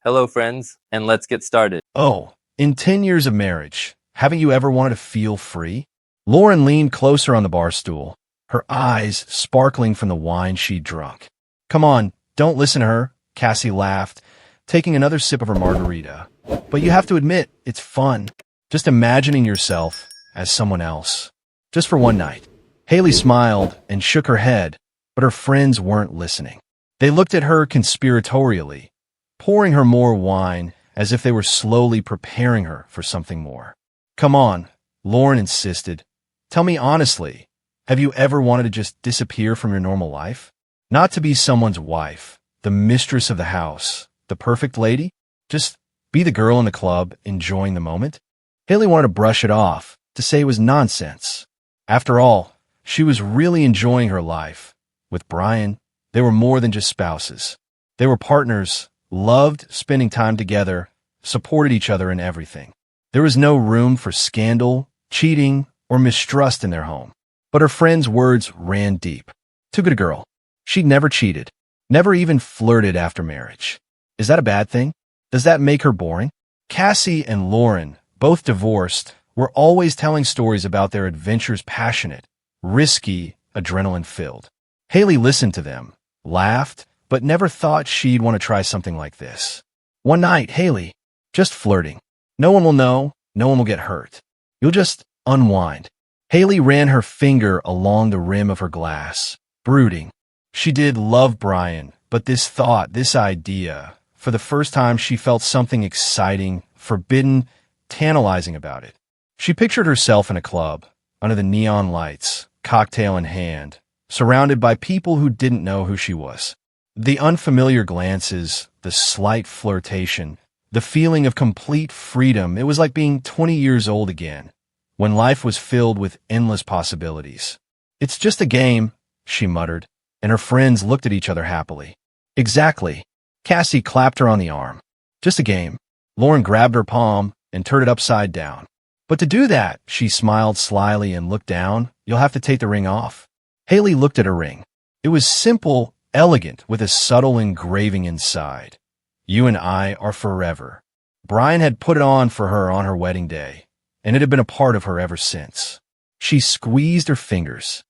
Hello, friends, and let's get started. Oh, in 10 years of marriage, haven't you ever wanted to feel free? Lauren leaned closer on the bar stool, her eyes sparkling from the wine she'd drunk. Come on, don't listen to her, Cassie laughed, taking another sip of her margarita. But you have to admit, it's fun. Just imagining yourself as someone else. Just for one night. Haley smiled and shook her head, but her friends weren't listening. They looked at her conspiratorially, pouring her more wine as if they were slowly preparing her for something more. Come on, Lauren insisted. Tell me honestly, have you ever wanted to just disappear from your normal life? Not to be someone's wife, the mistress of the house, the perfect lady? Just be the girl in the club, enjoying the moment? Haley wanted to brush it off, to say it was nonsense. After all, she was really enjoying her life. With Brian, they were more than just spouses. They were partners, loved spending time together, supported each other in everything. There was no room for scandal, cheating, or mistrust in their home. But her friend's words ran deep. Too good a girl. She'd never cheated, never even flirted after marriage. Is that a bad thing? Does that make her boring? Cassie and Lauren, both divorced, were always telling stories about their adventures, passionate, risky, adrenaline-filled. Haley listened to them, laughed, but never thought she'd want to try something like this. One night, Haley, just flirting. No one will know, no one will get hurt. You'll just unwind. Haley ran her finger along the rim of her glass, brooding. She did love Brian, but this thought, this idea, for the first time she felt something exciting, forbidden, tantalizing about it. She pictured herself in a club, under the neon lights, cocktail in hand, surrounded by people who didn't know who she was. The unfamiliar glances, the slight flirtation, the feeling of complete freedom, it was like being 20 years old again, when life was filled with endless possibilities. It's just a game, she muttered, and her friends looked at each other happily. Exactly. Cassie clapped her on the arm. Just a game. Lauren grabbed her palm and turned it upside down. But to do that, she smiled slyly and looked down, you'll have to take the ring off. Haley looked at her ring. It was simple, elegant, with a subtle engraving inside. You and I are forever. Brian had put it on for her on her wedding day, and it had been a part of her ever since. She squeezed her fingers.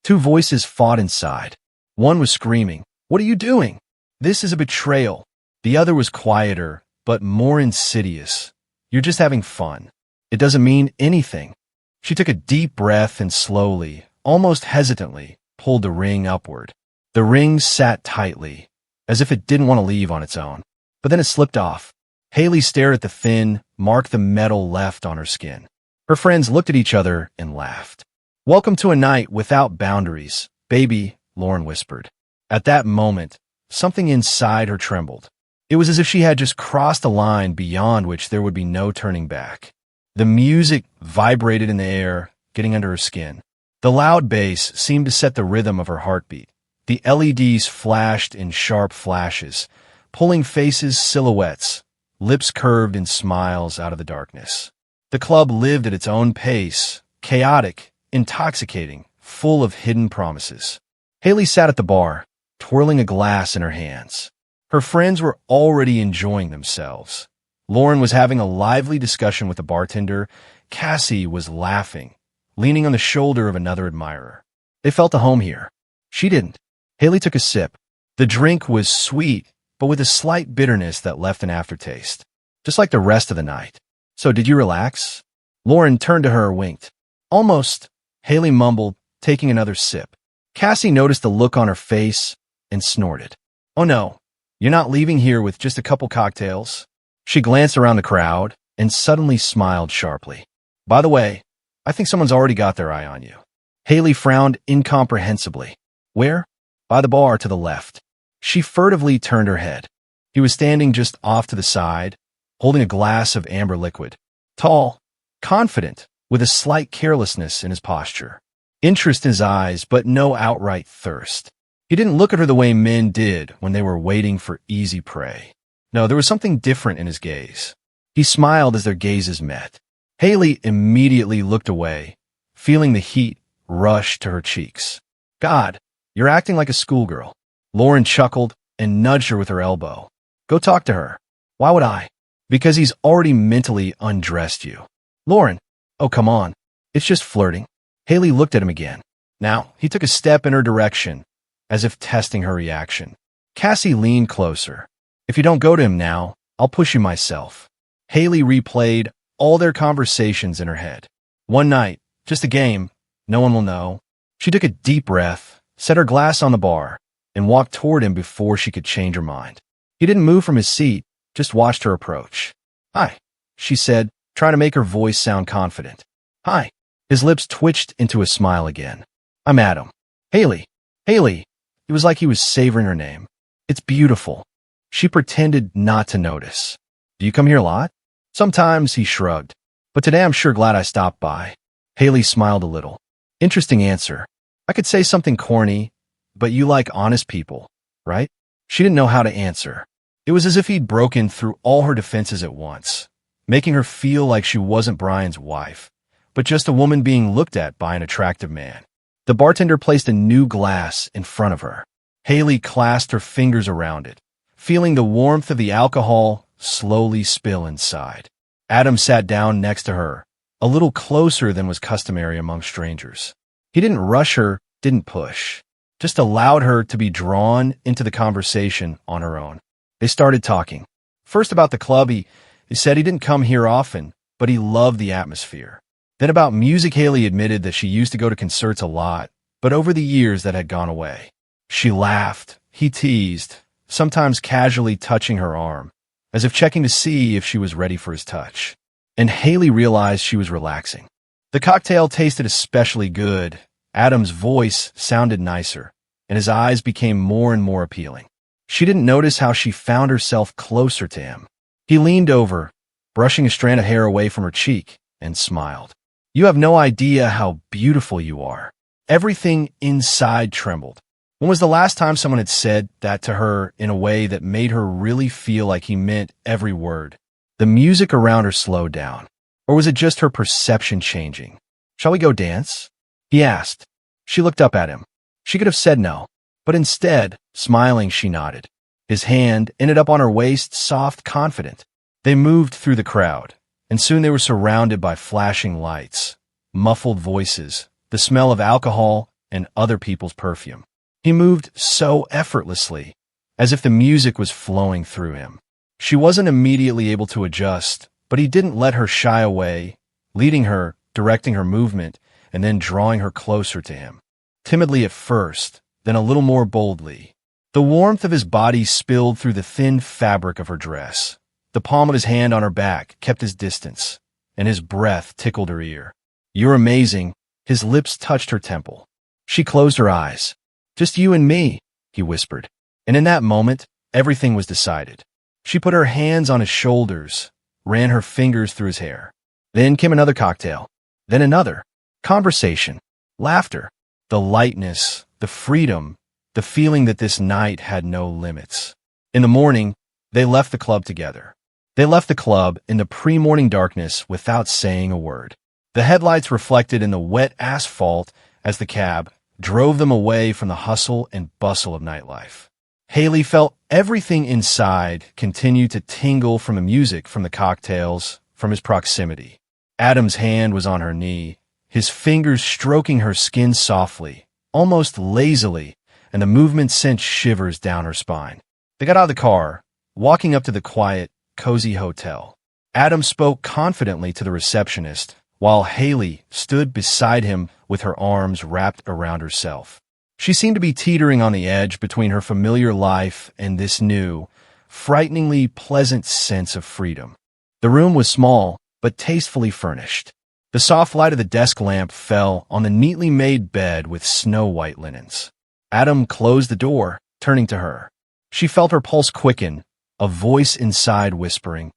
Two voices fought inside. One was screaming, "What are you doing? This is a betrayal." The other was quieter, but more insidious. You're just having fun. It doesn't mean anything. She took a deep breath and slowly, almost hesitantly, pulled the ring upward. The ring sat tightly, as if it didn't want to leave on its own. But then it slipped off. Haley stared at the thin mark the metal left on her skin. Her friends looked at each other and laughed. "Welcome to a night without boundaries, baby," Lauren whispered. At that moment, something inside her trembled. It was as if she had just crossed a line beyond which there would be no turning back. The music vibrated in the air, getting under her skin. The loud bass seemed to set the rhythm of her heartbeat. The LEDs flashed in sharp flashes, pulling faces, silhouettes, lips curved in smiles out of the darkness. The club lived at its own pace, chaotic, intoxicating, full of hidden promises. Haley sat at the bar, twirling a glass in her hands. Her friends were already enjoying themselves. Lauren was having a lively discussion with the bartender. Cassie was laughing, leaning on the shoulder of another admirer. They felt at home here. She didn't. Haley took a sip. The drink was sweet, but with a slight bitterness that left an aftertaste, just like the rest of the night. "So did you relax?" Lauren turned to her and winked. "Almost," Haley mumbled, taking another sip. Cassie noticed the look on her face and snorted. "Oh no, you're not leaving here with just a couple cocktails?" She glanced around the crowd and suddenly smiled sharply. "By the way, I think someone's already got their eye on you." Haley frowned incomprehensibly. "Where?" "By the bar to the left." She furtively turned her head. He was standing just off to the side, holding a glass of amber liquid. Tall, confident, with a slight carelessness in his posture. Interest in his eyes, but no outright thirst. He didn't look at her the way men did when they were waiting for easy prey. No, there was something different in his gaze. He smiled as their gazes met. Haley immediately looked away, feeling the heat rush to her cheeks. "God, you're acting like a schoolgirl." Lauren chuckled and nudged her with her elbow. "Go talk to her." Why would I? Because he's already mentally undressed you. Lauren, oh come on. It's just flirting. Haley looked at him again. Now, he took a step in her direction, as if testing her reaction. Cassie leaned closer. If you don't go to him now, I'll push you myself. Haley replayed all their conversations in her head. One night, just a game, no one will know. She took a deep breath, set her glass on the bar, and walked toward him before she could change her mind. He didn't move from his seat, just watched her approach. Hi, she said, trying to make her voice sound confident. Hi. His lips twitched into a smile again. I'm Adam. Haley. Haley. It was like he was savoring her name. It's beautiful. She pretended not to notice. Do you come here a lot? Sometimes, he shrugged. But today I'm sure glad I stopped by. Haley smiled a little. Interesting answer. I could say something corny, but you like honest people, right? She didn't know how to answer. It was as if he'd broken through all her defenses at once, making her feel like she wasn't Brian's wife, but just a woman being looked at by an attractive man. The bartender placed a new glass in front of her. Haley clasped her fingers around it, feeling the warmth of the alcohol slowly spill inside. Adam sat down next to her, a little closer than was customary among strangers. He didn't rush her, didn't push, just allowed her to be drawn into the conversation on her own. They started talking. First about the club, he said he didn't come here often, but he loved the atmosphere. Then about music, Haley admitted that she used to go to concerts a lot, but over the years that had gone away. She laughed, he teased, sometimes casually touching her arm, as if checking to see if she was ready for his touch. And Haley realized she was relaxing. The cocktail tasted especially good. Adam's voice sounded nicer, and his eyes became more and more appealing. She didn't notice how she found herself closer to him. He leaned over, brushing a strand of hair away from her cheek, and smiled. You have no idea how beautiful you are. Everything inside trembled. When was the last time someone had said that to her in a way that made her really feel like he meant every word? The music around her slowed down. Or was it just her perception changing? Shall we go dance? He asked. She looked up at him. She could have said no, but instead, smiling, she nodded. His hand ended up on her waist, soft, confident. They moved through the crowd, and soon they were surrounded by flashing lights, muffled voices, the smell of alcohol, and other people's perfume. He moved so effortlessly, as if the music was flowing through him. She wasn't immediately able to adjust, but he didn't let her shy away, leading her, directing her movement, and then drawing her closer to him. Timidly at first, then a little more boldly. The warmth of his body spilled through the thin fabric of her dress. The palm of his hand on her back kept his distance, and his breath tickled her ear. You're amazing. His lips touched her temple. She closed her eyes. Just you and me, he whispered. And in that moment, everything was decided. She put her hands on his shoulders, ran her fingers through his hair. Then came another cocktail. Then another. Conversation. Laughter. The lightness, the freedom, the feeling that this night had no limits. In the morning, they left the club together. They left the club in the pre-morning darkness without saying a word. The headlights reflected in the wet asphalt as the cab drove them away from the hustle and bustle of nightlife. Haley felt everything inside continue to tingle from the music, from the cocktails, from his proximity. Adam's hand was on her knee, his fingers stroking her skin softly, almost lazily, and the movement sent shivers down her spine. They got out of the car, walking up to the quiet, cozy hotel. Adam spoke confidently to the receptionist, while Haley stood beside him with her arms wrapped around herself. She seemed to be teetering on the edge between her familiar life and this new, frighteningly pleasant sense of freedom. The room was small, but tastefully furnished. The soft light of the desk lamp fell on the neatly made bed with snow-white linens. Adam closed the door, turning to her. She felt her pulse quicken, a voice inside whispering,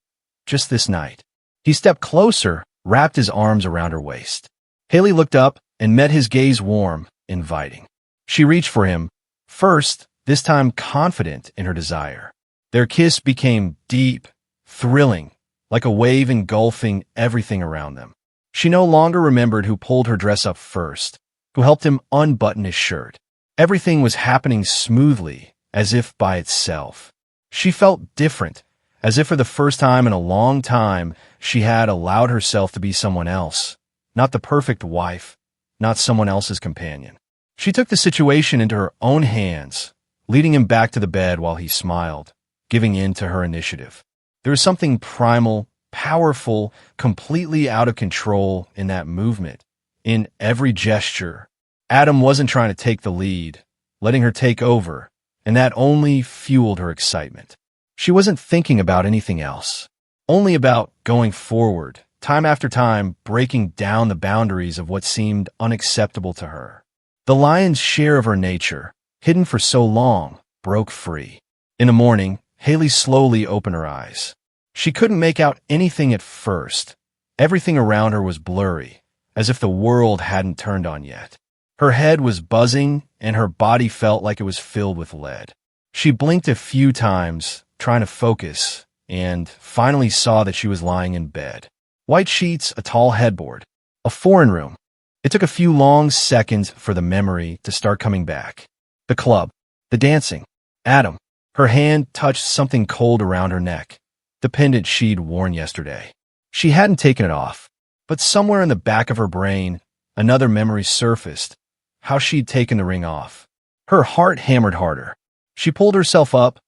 "Just this night." He stepped closer, wrapped his arms around her waist. Haley looked up and met his gaze, warm, inviting. She reached for him, first, this time confident in her desire. Their kiss became deep, thrilling, like a wave engulfing everything around them. She no longer remembered who pulled her dress up first, who helped him unbutton his shirt. Everything was happening smoothly, as if by itself. She felt different, as if for the first time in a long time she had allowed herself to be someone else, not the perfect wife, not someone else's companion. She took the situation into her own hands, leading him back to the bed while he smiled, giving in to her initiative. There was something primal, powerful, completely out of control in that movement, in every gesture. Adam wasn't trying to take the lead, letting her take over, and that only fueled her excitement. She wasn't thinking about anything else, only about going forward, time after time breaking down the boundaries of what seemed unacceptable to her. The lion's share of her nature, hidden for so long, broke free. In the morning, Haley slowly opened her eyes. She couldn't make out anything at first. Everything around her was blurry, as if the world hadn't turned on yet. Her head was buzzing, and her body felt like it was filled with lead. She blinked a few times, trying to focus, and finally saw that she was lying in bed. White sheets, a tall headboard, a foreign room. It took a few long seconds for the memory to start coming back. The club, the dancing, Adam. Her hand touched something cold around her neck, the pendant she'd worn yesterday. She hadn't taken it off, but somewhere in the back of her brain, another memory surfaced, how she'd taken the ring off. Her heart hammered harder. She pulled herself up,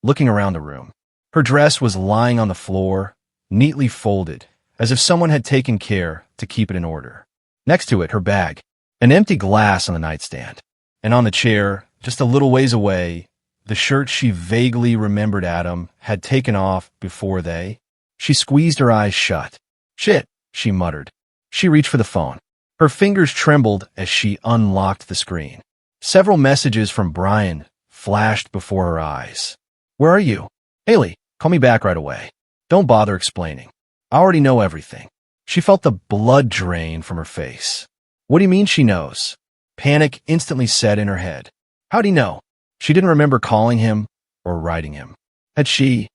looking around the room. Her dress was lying on the floor, neatly folded, as if someone had taken care to keep it in order. Next to it, her bag, an empty glass on the nightstand. And on the chair, just a little ways away, the shirt she vaguely remembered Adam had taken off before they. She squeezed her eyes shut. "Shit," she muttered. She reached for the phone. Her fingers trembled as she unlocked the screen. Several messages from Brian flashed before her eyes. "Where are you? Haley, call me back right away. Don't bother explaining. I already know everything." She felt the blood drain from her face. What do you mean she knows? Panic instantly set in her head. How'd he know? She didn't remember calling him or writing him. Had she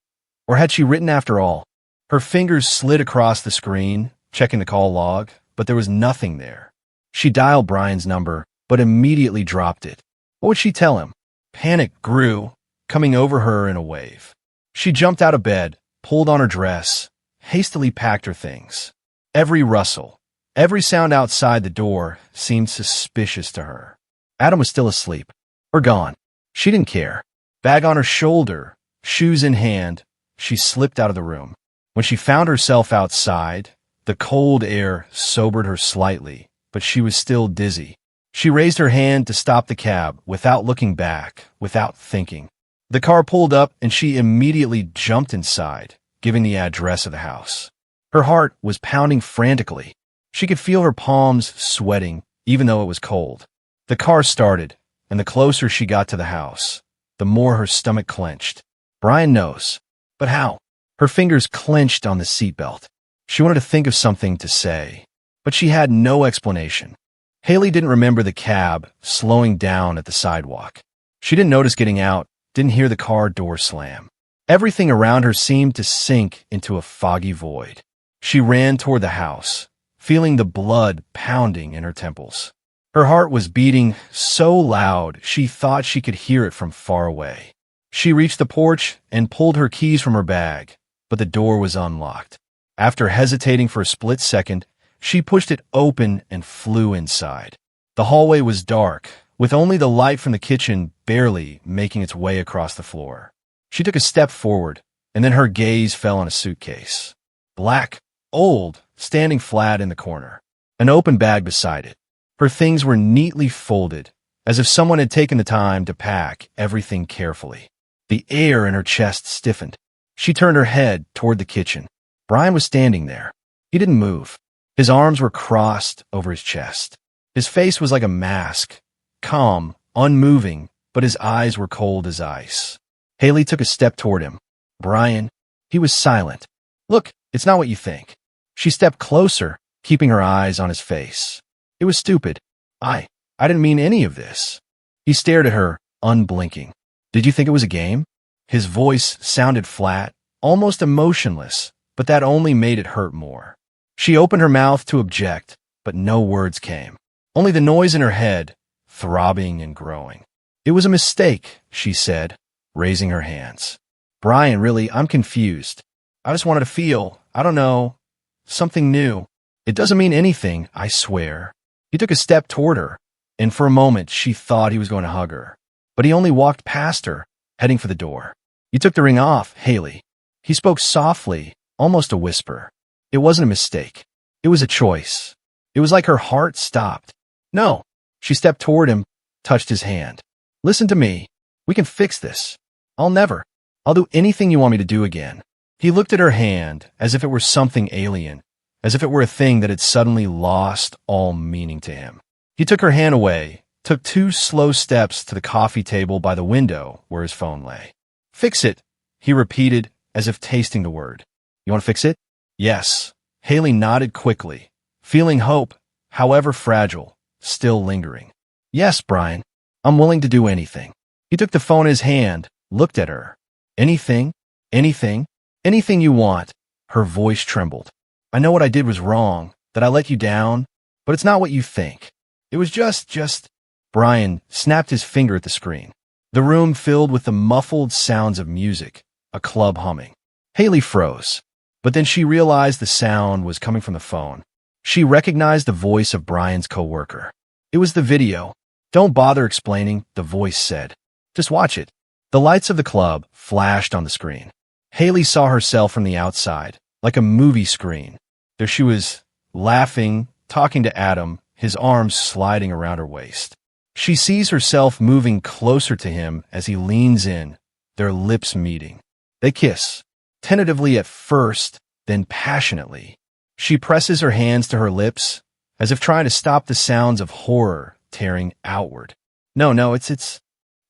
written after all? Her fingers slid across the screen, checking the call log, but there was nothing there. She dialed Brian's number, but immediately dropped it. What would she tell him? Panic grew, coming over her in a wave. She jumped out of bed, pulled on her dress, hastily packed her things. Every rustle, every sound outside the door seemed suspicious to her. Adam was still asleep, or gone. She didn't care. Bag on her shoulder, shoes in hand, she slipped out of the room. When she found herself outside, the cold air sobered her slightly, but she was still dizzy. She raised her hand to stop the cab without looking back, without thinking. The car pulled up and she immediately jumped inside, giving the address of the house. Her heart was pounding frantically. She could feel her palms sweating, even though it was cold. The car started, and the closer she got to the house, the more her stomach clenched. Brian knows. But how? Her fingers clenched on the seatbelt. She wanted to think of something to say, but she had no explanation. Haley didn't remember the cab slowing down at the sidewalk. She didn't notice getting out, didn't hear the car door slam. Everything around her seemed to sink into a foggy void. She ran toward the house, feeling the blood pounding in her temples. Her heart was beating so loud she thought she could hear it from far away. She reached the porch and pulled her keys from her bag, but the door was unlocked. After hesitating for a split second, she pushed it open and flew inside. The hallway was dark, with only the light from the kitchen barely making its way across the floor. She took a step forward, and then her gaze fell on a suitcase. Black, old, standing flat in the corner. An open bag beside it. Her things were neatly folded, as if someone had taken the time to pack everything carefully. The air in her chest stiffened. She turned her head toward the kitchen. Brian was standing there. He didn't move. His arms were crossed over his chest. His face was like a mask, calm, unmoving, but his eyes were cold as ice. Haley took a step toward him. Brian, he was silent. Look, it's not what you think. She stepped closer, keeping her eyes on his face. It was stupid. I didn't mean any of this. He stared at her, unblinking. Did you think it was a game? His voice sounded flat, almost emotionless, but that only made it hurt more. She opened her mouth to object, but no words came. Only the noise in her head, throbbing and growing. It was a mistake, she said, raising her hands. Brian, really, I'm confused. I just wanted to feel, I don't know, something new. It doesn't mean anything, I swear. He took a step toward her, and for a moment she thought he was going to hug her. But he only walked past her, heading for the door. You took the ring off, Haley. He spoke softly, almost a whisper. It wasn't a mistake. It was a choice. It was like her heart stopped. No. She stepped toward him, touched his hand. Listen to me. We can fix this. I'll do anything you want me to do again. He looked at her hand as if it were something alien, as if it were a thing that had suddenly lost all meaning to him. He took her hand away, took 2 slow steps to the coffee table by the window where his phone lay. Fix it, he repeated, as if tasting the word. You want to fix it? Yes. Haley nodded quickly, feeling hope, however fragile, still lingering. Yes, Brian. I'm willing to do anything. He took the phone in his hand, looked at her. Anything? Anything? Anything you want. Her voice trembled. I know what I did was wrong, that I let you down, but it's not what you think. It was just... Brian snapped his finger at the screen. The room filled with the muffled sounds of music, a club humming. Haley froze, but then she realized the sound was coming from the phone. She recognized the voice of Brian's coworker. It was the video. Don't bother explaining, the voice said. Just watch it. The lights of the club flashed on the screen. Haley saw herself from the outside, like a movie screen. There she was, laughing, talking to Adam, his arms sliding around her waist. She sees herself moving closer to him as he leans in, their lips meeting. They kiss, tentatively at first, then passionately. She presses her hands to her lips, as if trying to stop the sounds of horror tearing outward. No, it's...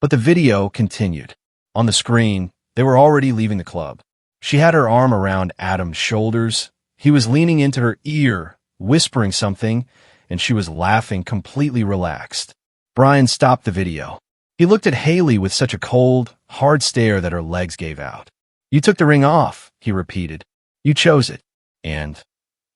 But the video continued. On the screen, they were already leaving the club. She had her arm around Adam's shoulders. He was leaning into her ear, whispering something, and she was laughing, completely relaxed. Brian stopped the video. He looked at Haley with such a cold, hard stare that her legs gave out. You took the ring off, he repeated. You chose it. And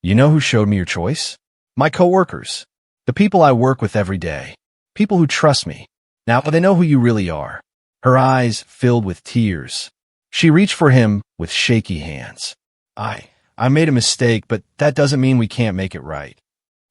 you know who showed me your choice? My coworkers. The people I work with every day. People who trust me. Now they know who you really are. Her eyes filled with tears. She reached for him with shaky hands. I made a mistake, but that doesn't mean we can't make it right.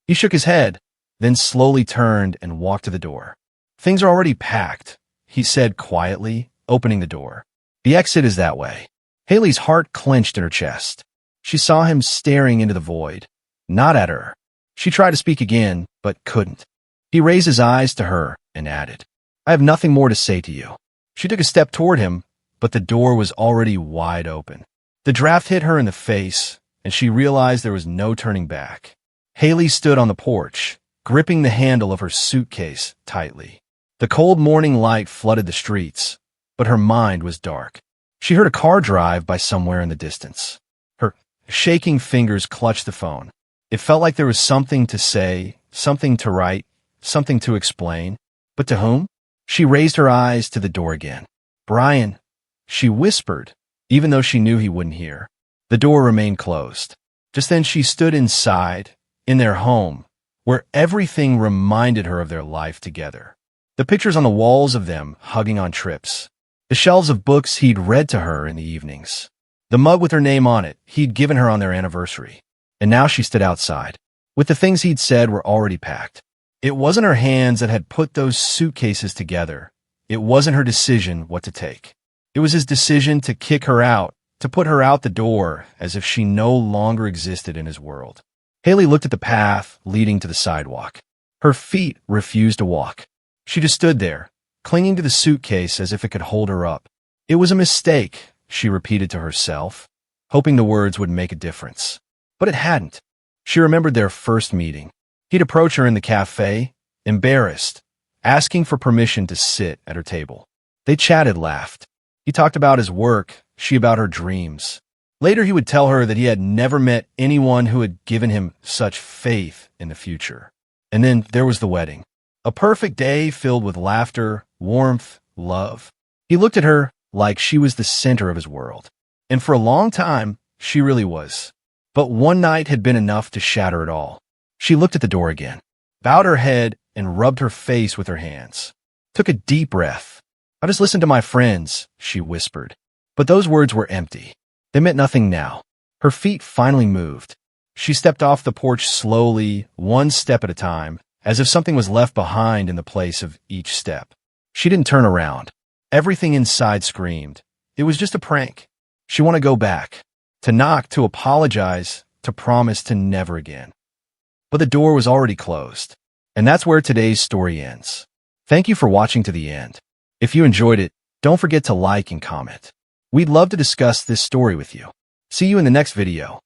He shook his head, then slowly turned and walked to the door. Things are already packed, he said quietly, opening the door. The exit is that way. Haley's heart clenched in her chest. She saw him staring into the void, not at her. She tried to speak again, but couldn't. He raised his eyes to her and added, I have nothing more to say to you. She took a step toward him, but the door was already wide open. The draft hit her in the face, and she realized there was no turning back. Haley stood on the porch, gripping the handle of her suitcase tightly. The cold morning light flooded the streets, but her mind was dark. She heard a car drive by somewhere in the distance. Her shaking fingers clutched the phone. It felt like there was something to say, something to write, something to explain. But to whom? She raised her eyes to the door again. Brian, she whispered, even though she knew he wouldn't hear. The door remained closed. Just then she stood inside, in their home, where everything reminded her of their life together. The pictures on the walls of them hugging on trips. The shelves of books he'd read to her in the evenings. The mug with her name on it he'd given her on their anniversary. And now she stood outside, with the things he'd said were already packed. It wasn't her hands that had put those suitcases together. It wasn't her decision what to take. It was his decision to kick her out, to put her out the door as if she no longer existed in his world. Haley looked at the path leading to the sidewalk. Her feet refused to walk. She just stood there, clinging to the suitcase as if it could hold her up. It was a mistake, she repeated to herself, hoping the words would make a difference. But it hadn't. She remembered their first meeting. He'd approach her in the cafe, embarrassed, asking for permission to sit at her table. They chatted, laughed. He talked about his work, she about her dreams. Later he would tell her that he had never met anyone who had given him such faith in the future. And then there was the wedding. A perfect day filled with laughter, warmth, love. He looked at her like she was the center of his world. And for a long time, she really was. But one night had been enough to shatter it all. She looked at the door again, bowed her head, and rubbed her face with her hands. Took a deep breath. I just listened to my friends, she whispered. But those words were empty. They meant nothing now. Her feet finally moved. She stepped off the porch slowly, one step at a time, as if something was left behind in the place of each step. She didn't turn around. Everything inside screamed. It was just a prank. She wanted to go back, to knock, to apologize, to promise to never again. But the door was already closed. And that's where today's story ends. Thank you for watching to the end. If you enjoyed it, don't forget to like and comment. We'd love to discuss this story with you. See you in the next video.